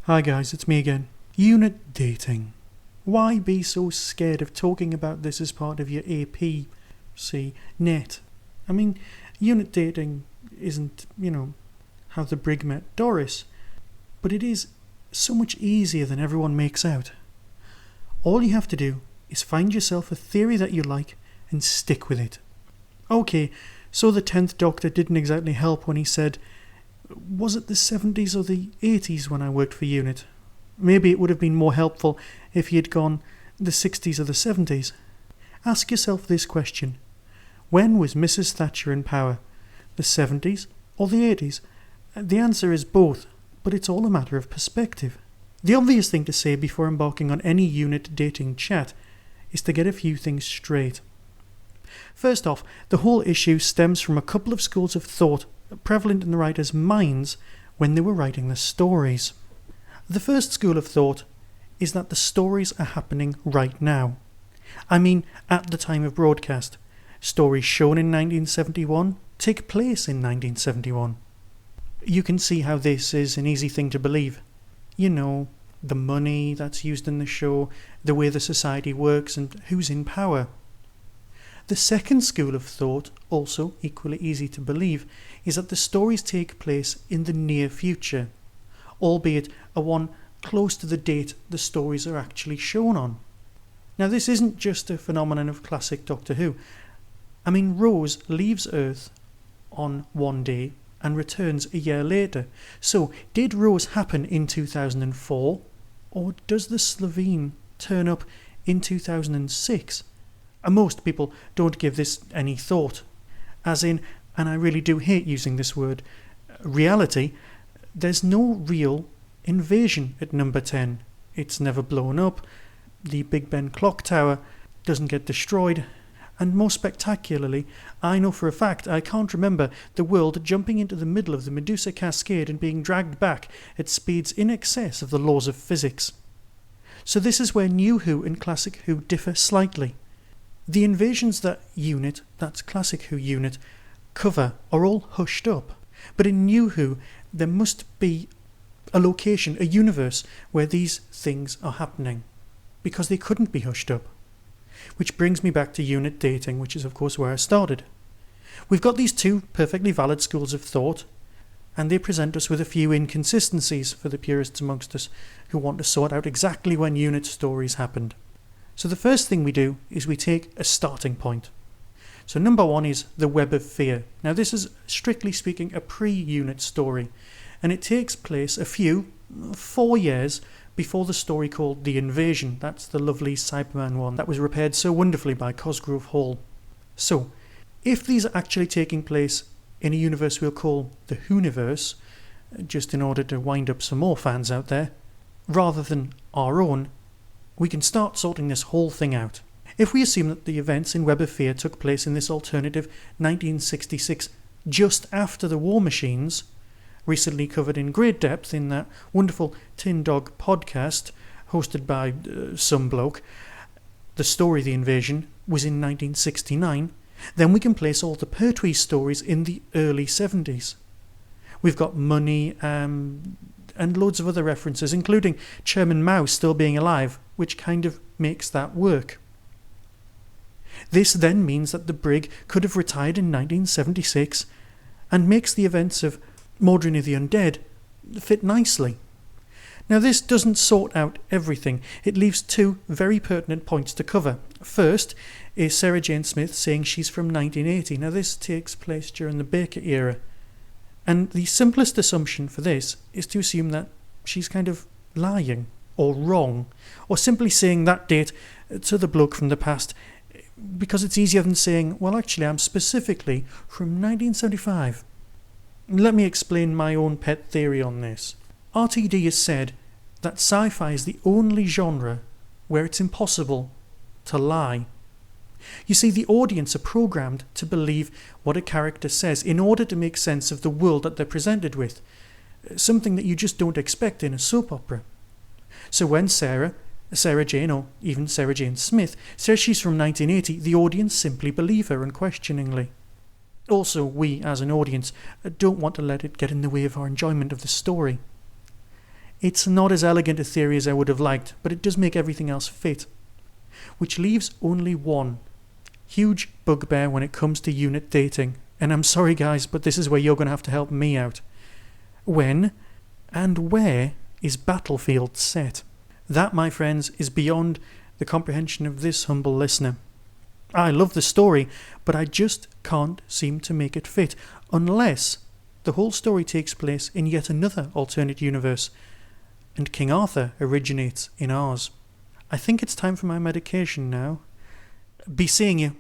Hi guys, it's me again. Unit dating. Why be so scared of talking about this as part of your AP, net? I mean, unit dating isn't, how the brig met Doris, but it is so much easier than everyone makes out. All you have to do is find yourself a theory that you like and stick with it. Okay, so the 10th Doctor didn't exactly help when he said, was it the 70s or the 80s when I worked for UNIT? Maybe it would have been more helpful if he had gone the 60s or the 70s. Ask yourself this question. When was Mrs. Thatcher in power? The 70s or the 80s? The answer is both, but it's all a matter of perspective. The obvious thing to say before embarking on any UNIT dating chat is to get a few things straight. First off, the whole issue stems from a couple of schools of thought prevalent in the writers' minds when they were writing the stories. The first school of thought is that the stories are happening right now. I mean, at the time of broadcast. Stories shown in 1971 take place in 1971. You can see how this is an easy thing to believe. You know, the money that's used in the show, the way the society works, and who's in power. The second school of thought, also equally easy to believe, is that the stories take place in the near future, albeit a one close to the date the stories are actually shown on. Now, this isn't just a phenomenon of classic Doctor Who. I mean, Rose leaves Earth on one day and returns a year later. So, did Rose happen in 2004, or does the Slovene turn up in 2006? Most people don't give this any thought. As in, and I really do hate using this word, reality, there's no real invasion at number 10. It's never blown up, the Big Ben clock tower doesn't get destroyed, and most spectacularly, I know for a fact I can't remember the world jumping into the middle of the Medusa Cascade and being dragged back at speeds in excess of the laws of physics. So this is where New Who and Classic Who differ slightly. The invasions that UNIT, that's Classic Who UNIT, cover are all hushed up. But in New Who, there must be a location, a universe, where these things are happening. Because they couldn't be hushed up. Which brings me back to unit dating, which is of course where I started. We've got these two perfectly valid schools of thought, and they present us with a few inconsistencies for the purists amongst us who want to sort out exactly when unit stories happened. So the first thing we do is we take a starting point. So number one is the Web of Fear. Now this is strictly speaking a pre-unit story, and it takes place 4 years before the story called The Invasion. That's the lovely Cyberman one that was repaired so wonderfully by Cosgrove Hall. So, if these are actually taking place in a universe we'll call the Whoniverse, just in order to wind up some more fans out there, rather than our own, we can start sorting this whole thing out. If we assume that the events in Web of Fear took place in this alternative 1966, just after the War Machines, recently covered in great depth in that wonderful Tin Dog podcast hosted by some bloke, the story The Invasion was in 1969, then we can place all the Pertwee stories in the early 70s. We've got money and loads of other references, including Chairman Mao still being alive, which kind of makes that work. This then means that the brig could have retired in 1976 and makes the events of Mordrin of the Undead fit nicely. Now this doesn't sort out everything. It leaves two very pertinent points to cover. First is Sarah Jane Smith saying she's from 1980. Now this takes place during the Baker era. And the simplest assumption for this is to assume that she's kind of lying or wrong, or simply saying that date to the bloke from the past, because it's easier than saying, well actually I'm specifically from 1975. Let me explain my own pet theory on this. RTD has said that sci-fi is the only genre where it's impossible to lie. You see, the audience are programmed to believe what a character says in order to make sense of the world that they're presented with, something that you just don't expect in a soap opera. So when Sarah Jane, or even Sarah Jane Smith, says she's from 1980, the audience simply believe her unquestioningly. Also, we, as an audience, don't want to let it get in the way of our enjoyment of the story. It's not as elegant a theory as I would have liked, but it does make everything else fit. Which leaves only one huge bugbear when it comes to unit dating. And I'm sorry guys, but this is where you're going to have to help me out. When and where is Battlefield set? That, my friends, is beyond the comprehension of this humble listener. I love the story, but I just can't seem to make it fit, unless the whole story takes place in yet another alternate universe, and King Arthur originates in ours. I think it's time for my medication now. Be seeing you.